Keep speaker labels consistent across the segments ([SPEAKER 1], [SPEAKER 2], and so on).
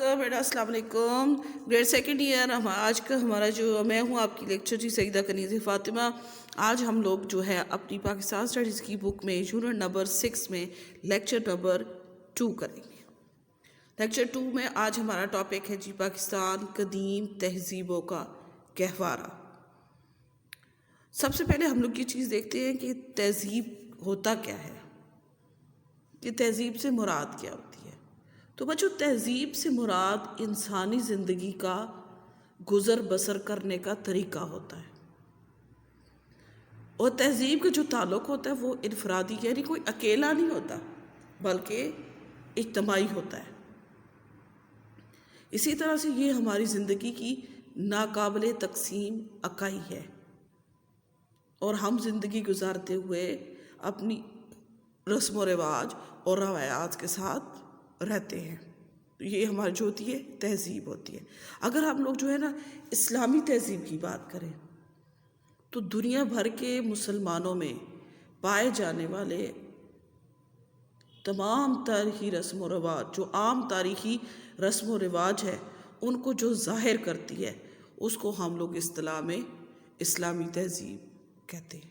[SPEAKER 1] Welcome بیٹا، السلام علیکم. Grade second year آج کا ہمارا جو میں ہوں آپ کی لیکچر جی سیدہ کنیز فاطمہ. آج ہم لوگ جو ہے اپنی پاکستان اسٹڈیز کی بک میں یونٹ نمبر 6 میں لیکچر نمبر 2 کریں گے. لیکچر 2 میں آج ہمارا ٹاپک ہے جی پاکستان قدیم تہذیبوں کا گہوارہ. سب سے پہلے ہم لوگ یہ چیز دیکھتے ہیں کہ تہذیب ہوتا کیا ہے، کہ تہذیب سے مراد کیا ہوتی ہے. تو بچوں، تہذیب سے مراد انسانی زندگی کا گزر بسر کرنے کا طریقہ ہوتا ہے، اور تہذیب کا جو تعلق ہوتا ہے وہ انفرادی، یعنی کوئی اکیلا نہیں ہوتا بلکہ اجتماعی ہوتا ہے. اسی طرح سے یہ ہماری زندگی کی ناقابل تقسیم اکائی ہے، اور ہم زندگی گزارتے ہوئے اپنی رسم و رواج اور روایات کے ساتھ رہتے ہیں. یہ ہماری جو ہوتی ہے تہذیب ہوتی ہے. اگر ہم لوگ جو ہے نا اسلامی تہذیب کی بات کریں تو دنیا بھر کے مسلمانوں میں پائے جانے والے تمام تاریخی رسم و رواج، جو عام تاریخی رسم و رواج ہے، ان کو جو ظاہر کرتی ہے اس کو ہم لوگ اصطلاح میں اسلامی تہذیب کہتے ہیں.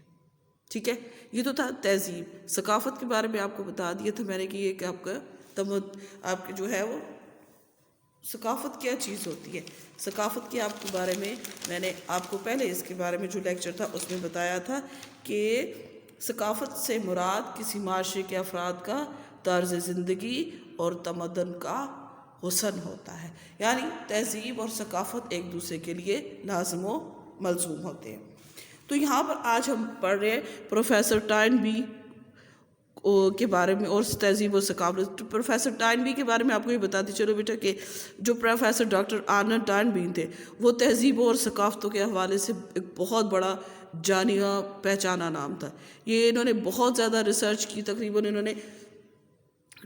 [SPEAKER 1] ٹھیک ہے، یہ تو تھا تہذیب. ثقافت کے بارے میں آپ کو بتا دیا تھا میں نے کہ یہ کہ آپ کے جو ہے وہ ثقافت کیا چیز ہوتی ہے. ثقافت کے آپ کے بارے میں میں نے آپ کو پہلے اس کے بارے میں جو لیکچر تھا اس میں بتایا تھا کہ ثقافت سے مراد کسی معاشرے کے افراد کا طرز زندگی اور تمدن کا حسن ہوتا ہے. یعنی تہذیب اور ثقافت ایک دوسرے کے لیے لازم و ملزوم ہوتے ہیں. تو یہاں پر آج ہم پڑھ رہے ہیں پروفیسر ٹائن بی کے بارے میں اور تہذیب و ثقافت. پروفیسر ٹائن بی کے بارے میں آپ کو یہ بتاتی چلو بیٹا کہ جو professor doctor Arnold Toynbee تھے وہ تہذیبوں اور ثقافتوں کے حوالے سے ایک بہت بڑا جانا پہچانا نام تھا. یہ انہوں نے بہت زیادہ ریسرچ کی، تقریباً انہوں نے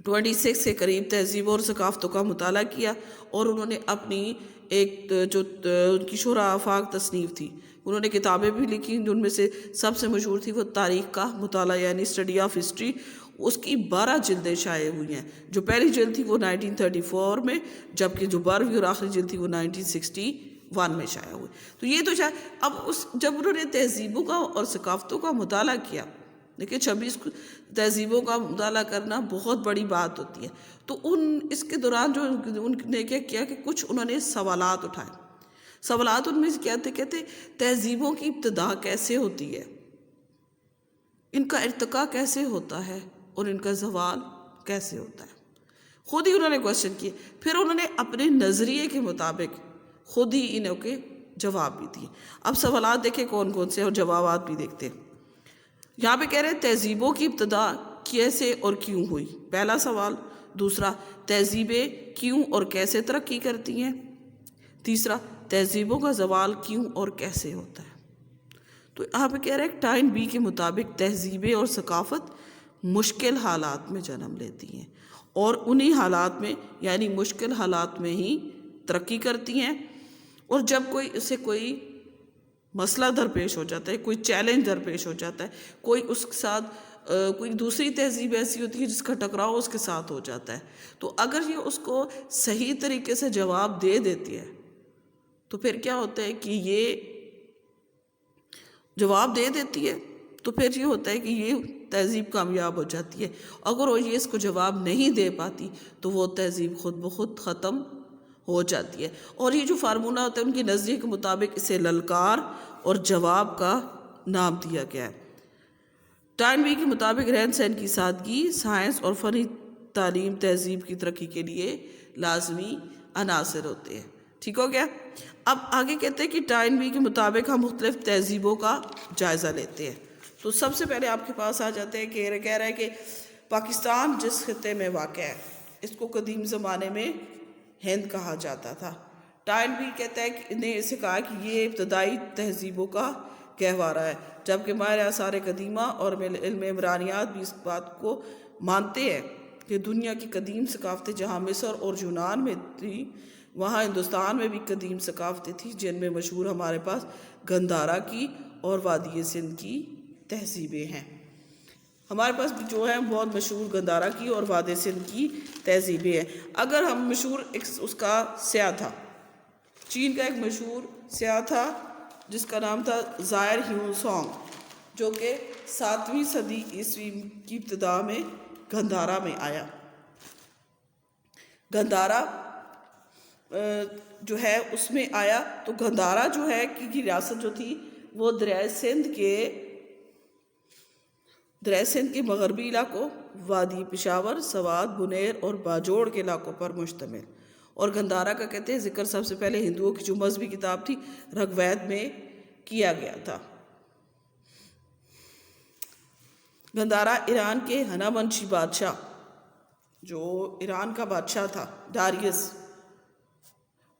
[SPEAKER 1] 26 کے قریب تہذیبوں اور ثقافتوں کا مطالعہ کیا، اور انہوں نے اپنی ایک جو ان کی شرح آفاق تصنیف تھی، انہوں نے کتابیں بھی لکھی. جن میں سے سب سے مشہور تھی وہ تاریخ کا مطالعہ یعنی اسٹڈی آف ہسٹری. اس کی 12 جلدیں شائع ہوئی ہیں. جو پہلی جلد تھی وہ 1934 میں، جبکہ جو 12ویں اور آخری جلد تھی وہ 1961 میں شائع ہوئی. تو یہ تو اب جب انہوں نے تہذیبوں کا اور ثقافتوں کا مطالعہ کیا، دیکھیں 26 تہذیبوں کا مطالعہ کرنا بہت بڑی بات ہوتی ہے. تو اس کے دوران جو ان نے کیا کہ کچھ انہوں نے سوالات اٹھائے. سوالات ان میں سے کیا تھے؟ کہتے تہذیبوں کی ابتدا کیسے ہوتی ہے، ان کا ارتقاء کیسے ہوتا ہے، اور ان کا زوال کیسے ہوتا ہے. خود ہی انہوں نے کوشچن کیے، پھر انہوں نے اپنے نظریے کے مطابق خود ہی انہوں کے جواب بھی دیے. اب سوالات دیکھیں کون کون سے اور جوابات بھی دیکھتے ہیں. یہاں پہ کہہ رہے ہیں تہذیبوں کی ابتدا کیسے اور کیوں ہوئی، پہلا سوال. دوسرا، تہذیبیں کیوں اور کیسے ترقی کرتی ہیں. تیسرا، تہذیبوں کا زوال کیوں اور کیسے ہوتا ہے. تو یہاں پہ کہہ رہے ہیں ٹائن بی کے مطابق تہذیبیں اور ثقافت مشکل حالات میں جنم لیتی ہیں، اور انہی حالات میں یعنی مشکل حالات میں ہی ترقی کرتی ہیں. اور جب کوئی مسئلہ درپیش ہو جاتا ہے، کوئی چیلنج درپیش ہو جاتا ہے، کوئی اس کے ساتھ کوئی دوسری تہذیب ایسی ہوتی ہے جس کا ٹکراؤ اس کے ساتھ ہو جاتا ہے، تو اگر یہ اس کو صحیح طریقے سے جواب دے دیتی ہے تو پھر کیا ہوتا ہے کہ یہ جواب دے دیتی ہے تو پھر یہ ہوتا ہے کہ یہ تہذیب کامیاب ہو جاتی ہے. اگر وہ یہ اس کو جواب نہیں دے پاتی تو وہ تہذیب خود بخود ختم ہو جاتی ہے. اور یہ جو فارمولہ ہوتا ہے ان کے نظریے کے مطابق اسے للکار اور جواب کا نام دیا گیا ہے. ٹائن بی کے مطابق رہن سہن کی سادگی، سائنس اور فنی تعلیم تہذیب کی ترقی کے لیے لازمی عناصر ہوتے ہیں. ٹھیک ہو گیا. اب آگے کہتے ہیں کہ ٹائن بی کے مطابق ہم مختلف تہذیبوں کا جائزہ لیتے ہیں. تو سب سے پہلے آپ کے پاس آ جاتے ہیں کہ کہہ رہا ہے کہ پاکستان جس خطے میں واقع ہے اس کو قدیم زمانے میں ہند کہا جاتا تھا. ٹائن بی کہتا ہے کہ نے اسے کہا کہ یہ ابتدائی تہذیبوں کا گہوارہ ہے، جبکہ ماہر آثار قدیمہ اور علم عمرانیات بھی اس بات کو مانتے ہیں کہ دنیا کی قدیم ثقافتیں جہاں مصر اور یونان میں تھی، وہاں ہندوستان میں بھی قدیم ثقافتیں تھیں، جن میں مشہور ہمارے پاس گندھارا کی اور وادی سندھ کی تہذیبیں ہیں. ہمارے پاس بھی جو ہے بہت مشہور گندھارا کی اور وادی سندھ کی تہذیبیں ہیں. اگر ہم مشہور اس کا سیاح تھا، چین کا ایک مشہور سیاح تھا جس کا نام تھا زائر ہیون سانگ، جو کہ 7ویں صدی عیسوی کی ابتدا میں گندھارا میں آیا. گندھارا جو ہے اس میں آیا تو گندھارا جو ہے کی ریاست جو تھی وہ دریائے سندھ کے مغربی علاقوں، وادی پشاور، سوات، بنیر اور باجوڑ کے علاقوں پر مشتمل. اور گندھارا کا کہتے ہیں ذکر سب سے پہلے ہندوؤں کی جو مذہبی کتاب تھی رگ وید میں کیا گیا تھا. گندھارا ایران کے ہنامنشی بادشاہ، جو ایران کا بادشاہ تھا ڈاریس،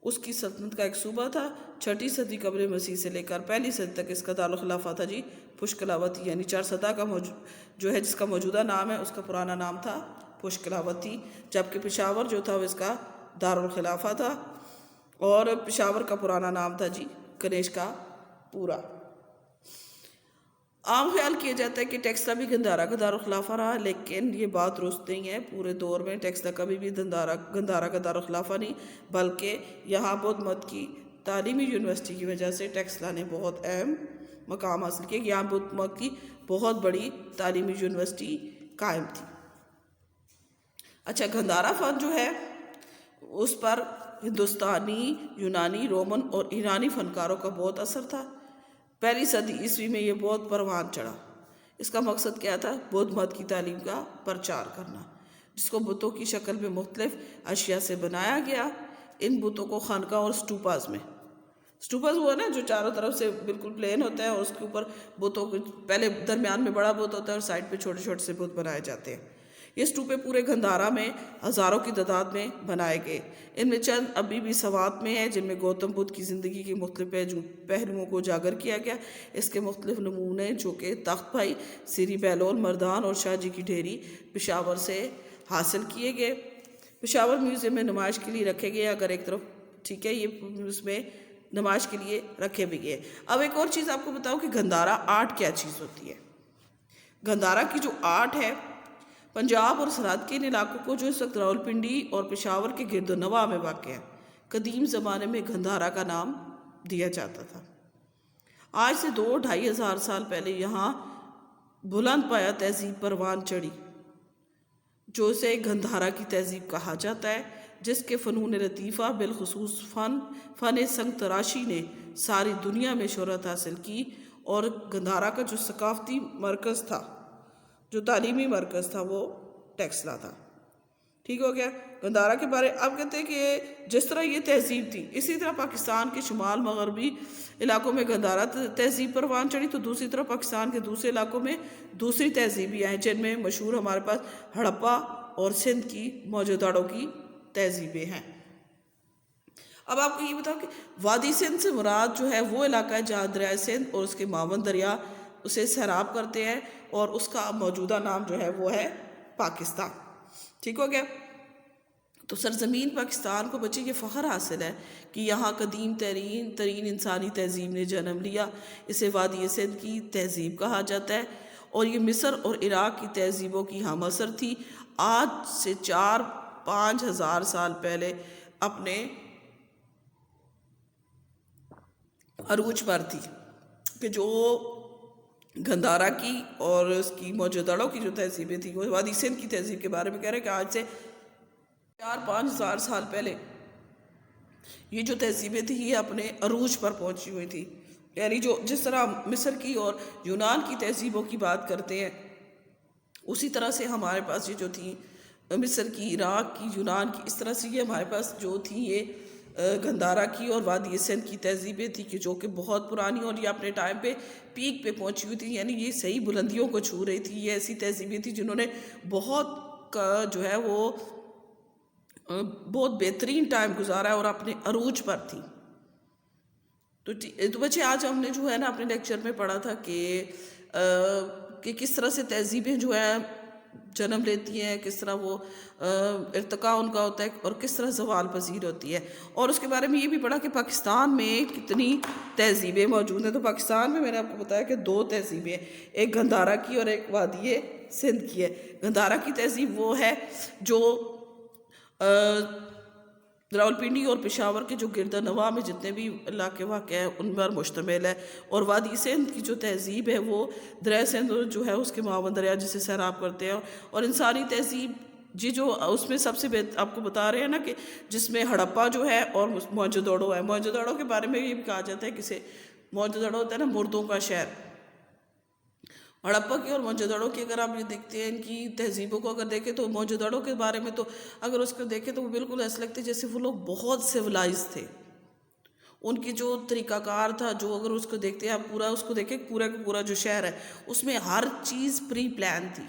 [SPEAKER 1] اس کی سلطنت کا ایک صوبہ تھا. 6 صدی قبل مسیح سے لے کر 1 صدی تک اس کا دارالخلافہ تھا جی پشکلاوتی، یعنی 4 سطح کا جو ہے جس کا موجودہ نام ہے اس کا پرانا نام تھا پشکلاوتی، جبکہ پشاور جو تھا وہ اس کا دارالخلافہ تھا، اور پشاور کا پرانا نام تھا جی کنیشکا پورا. عام خیال کیا جاتا ہے کہ ٹیکسلا بھی گندھارا کا دارالخلافہ رہا، لیکن یہ بات درست نہیں ہے. پورے دور میں ٹیکسلا کبھی بھی گندھارا کا دارالخلافہ نہیں، بلکہ یہاں بدھ مت کی تعلیمی یونیورسٹی کی وجہ سے ٹیکسلا نے بہت اہم مقام حاصل کیا. یہاں بدھ مت کی بہت بڑی تعلیمی یونیورسٹی قائم تھی. اچھا، گندھارا فن جو ہے اس پر ہندوستانی، یونانی، رومن اور ایرانی فنکاروں کا بہت اثر تھا. 1 صدی عیسوی میں یہ بہت پروان چڑھا. اس کا مقصد کیا تھا؟ بدھ مت کی تعلیم کا پرچار کرنا، جس کو بتوں کی شکل میں مختلف اشیاء سے بنایا گیا. ان بتوں کو خانقاہ اور سٹوپاز وہ ہے نا جو چاروں طرف سے بالکل پلین ہوتا ہے، اور اس کے اوپر بتوں کو پہلے درمیان میں بڑا بت ہوتا ہے اور سائڈ پہ چھوٹے چھوٹے سے بت بنائے جاتے ہیں. یہ سٹوپے پورے گندھارا میں ہزاروں کی تعداد میں بنائے گئے. ان میں چند ابھی بھی سوات میں ہیں جن میں گوتم بدھ کی زندگی کے مختلف پہلوؤں کو اجاگر کیا گیا. اس کے مختلف نمونے جو کہ تخت بھائی، سری بیلول مردان اور شاہ جی کی ڈھیری پشاور سے حاصل کیے گئے. پشاور میوزیم میں نمائش کے لیے رکھے گئے. اگر ایک طرف ٹھیک ہے یہ اس میں نمائش کے لیے رکھے بھی گئے. اب ایک اور چیز آپ کو بتاؤ کہ گندھارا آرٹ کیا چیز ہوتی ہے. گندھارا کی جو آرٹ ہے پنجاب اور سرحد کے ان علاقوں کو جو اس وقت راولپنڈی اور پشاور کے گرد و نواح میں واقع ہے، قدیم زمانے میں گندھارا کا نام دیا جاتا تھا. آج سے 2-2.5 ہزار سال پہلے یہاں بلند پایا تہذیب پروان چڑھی، جو اسے گندھارا کی تہذیب کہا جاتا ہے، جس کے فنون لطیفہ بالخصوص فن سنگ تراشی نے ساری دنیا میں شہرت حاصل کی. اور گندھارا کا جو ثقافتی مرکز تھا، جو تعلیمی مرکز تھا، وہ ٹیکسلا تھا. ٹھیک ہو گیا. گندھارا کے بارے اب کہتے ہیں کہ جس طرح یہ تہذیب تھی، اسی طرح پاکستان کے شمال مغربی علاقوں میں گندھارا تہذیب پروان چڑھی، تو دوسری طرف پاکستان کے دوسرے علاقوں میں دوسری تہذیبیں آئیں، جن میں مشہور ہمارے پاس ہڑپا اور سندھ کی موجوداڑوں کی تہذیبیں ہیں. اب آپ کو یہ بتاؤ کہ وادی سندھ سے مراد جو ہے وہ علاقہ ہے جہاں دریائے سندھ اور اس کے معاون دریا اسے سیراب کرتے ہیں، اور اس کا موجودہ نام جو ہے وہ ہے پاکستان. ٹھیک ہو گیا. تو سرزمین پاکستان کو بچے یہ فخر حاصل ہے کہ یہاں قدیم ترین انسانی تہذیب نے جنم لیا. اسے وادی سندھ کی تہذیب کہا جاتا ہے، اور یہ مصر اور عراق کی تہذیبوں کی ہم اثر تھی. آج سے 4-5 ہزار سال پہلے اپنے عروج پر تھی، کہ جو گندھارا کی اور اس کی موجوداڑوں کی جو تہذیبیں تھیں، وہ وادی سندھ کی تہذیب کے بارے میں کہہ رہے ہیں کہ آج سے 4-5 ہزار سال پہلے یہ جو تہذیبیں تھیں یہ اپنے عروج پر پہنچی ہوئی تھی. یعنی جس طرح مصر کی اور یونان کی تہذیبوں کی بات کرتے ہیں، اسی طرح سے ہمارے پاس یہ جو تھی مصر کی، عراق کی، یونان کی، اس طرح سے یہ ہمارے پاس جو تھی یہ گندھارا کی اور وادی سندھ کی تہذیبیں تھیں، کہ جو کہ بہت پرانی اور یہ اپنے ٹائم پہ پیک پہ پہنچی ہوئی تھی. یعنی یہ صحیح بلندیوں کو چھو رہی تھی. یہ ایسی تہذیبیں تھیں جنہوں نے بہت جو ہے وہ بہت بہترین ٹائم گزارا ہے اور اپنے عروج پر تھی. تو بچے آج ہم نے جو ہے نا اپنے لیکچر میں پڑھا تھا کہ کس طرح سے تہذیبیں جو ہیں جنم لیتی ہیں، کس طرح وہ ارتقاء ان کا ہوتا ہے، اور کس طرح زوال پذیر ہوتی ہے. اور اس کے بارے میں یہ بھی پڑھا کہ پاکستان میں کتنی تہذیبیں موجود ہیں. تو پاکستان میں میں نے آپ کو بتایا کہ 2 تہذیبیں، ایک گندھارا کی اور ایک وادی سندھ کی ہے. گندھارا کی تہذیب وہ ہے جو راولپنڈی اور پشاور کے جو گرد نواح میں جتنے بھی علاقے واقع ہیں ان پر مشتمل ہے. اور وادی سندھ کی جو تہذیب ہے وہ دریا سندھ جو ہے اس کے معاون دریا جسے سیراب کرتے ہیں. اور انسانی تہذیب جی جو اس میں سب سے آپ کو بتا رہے ہیں نا کہ جس میں ہڑپا جو ہے اور موہنجو دڑو ہے. موہنجو دڑو کے بارے میں یہ بھی کہا جاتا ہے کسے موہنجو دڑو ہوتا ہے نا مردوں کا شہر. ہڑپا کی اور موہنجو دڑو کی اگر آپ یہ دیکھتے ہیں ان کی تہذیبوں کو اگر دیکھیں تو موہنجو دڑو کے بارے میں تو اگر اس کو دیکھیں تو وہ بالکل ایسا لگتا ہے جیسے وہ لوگ بہت سیولائز تھے. ان کی جو طریقہ کار تھا جو اگر اس کو دیکھتے ہیں آپ پورا اس کو دیکھیں پورا کا پورا جو شہر ہے اس میں ہر چیز پری پلان تھی.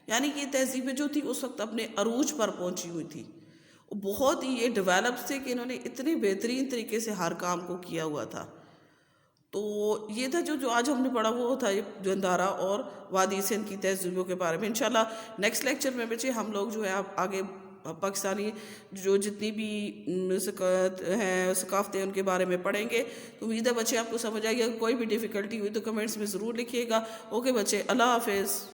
[SPEAKER 1] یعنی کہ یہ تہذیبیں جو تھی اس وقت اپنے عروج پر پہنچی ہوئی تھی. بہت ہی یہ ڈیولپس تھے کہ انہوں نے اتنے بہترین طریقے سے ہر کام کو کیا ہوا تھا. تو یہ تھا جو آج ہم نے پڑھا وہ تھا گندھارا اور وادی سندھ کی تہذیبوں کے بارے میں. انشاءاللہ نیکسٹ لیکچر میں بچے ہم لوگ جو ہے آگے پاکستانی جو جتنی بھی ہیں ثقافتیں ان کے بارے میں پڑھیں گے. تو امید ہے بچے آپ کو سمجھ آئے گی. اگر کوئی بھی ڈیفیکلٹی ہوئی تو کمنٹس میں ضرور لکھیے گا. اوکے بچے, اللہ حافظ.